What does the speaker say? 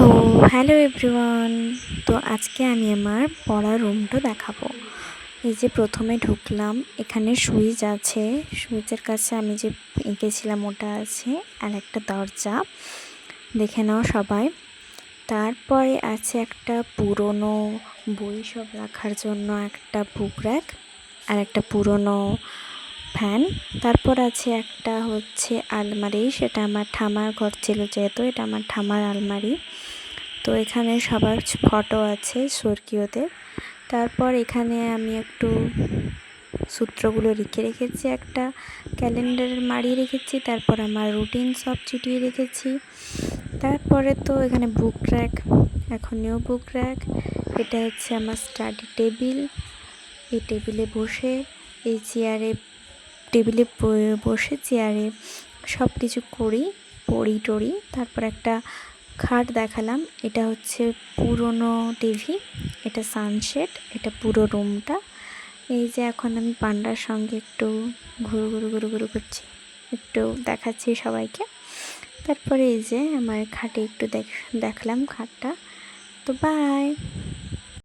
So hello everyone. তো আজকে আমি আমার পড়ার রুমটা দেখাবো। এই যে প্রথমে ঢুকলাম, এখানে সুইচ আছে, সুইচের কাছে আমি যে এঁকেছিলাম ওটা আছে, আর একটা দরজা দেখে নাও সবাই। তারপরে আছে একটা পুরনো বই সব রাখার জন্য একটা বুক র্যাক, আর একটা পুরনো ফ্যান। তারপর আছে একটা হচ্ছে আলমারি, সেটা আমার ঠামার ঘর ছিল, যেহেতু এটা আমার ঠামার আলমারি। তো এখানে সবার ফটো আছে স্বর্গীয়দের। তারপর এখানে আমি একটু সূত্রগুলো লিখে রেখেছি, একটা ক্যালেন্ডারের মারিয়ে রেখেছি। তারপর আমার রুটিন সব চিটিয়ে রেখেছি। তারপরে তো এখানে বুক র্যাক, এখনও বুক র্যাক। এটা হচ্ছে আমার স্টাডি টেবিল। এই টেবিলে বসে, এই টেবিলে বসে চেয়ারে সব কিছু করি, পড়ি টড়ি। তারপর একটা খাট দেখালাম, এটা হচ্ছে পুরনো টিভি, এটা সানসেট, এটা পুরো রুমটা। এই যে এখন আমি পান্ডার সঙ্গে একটু ঘুরু ঘুরু ঘুরু ঘুরু করছি, একটু দেখাচ্ছি সবাইকে। তারপরে এই যে আমার খাটে একটু দেখলাম খাটটা। তো বাই।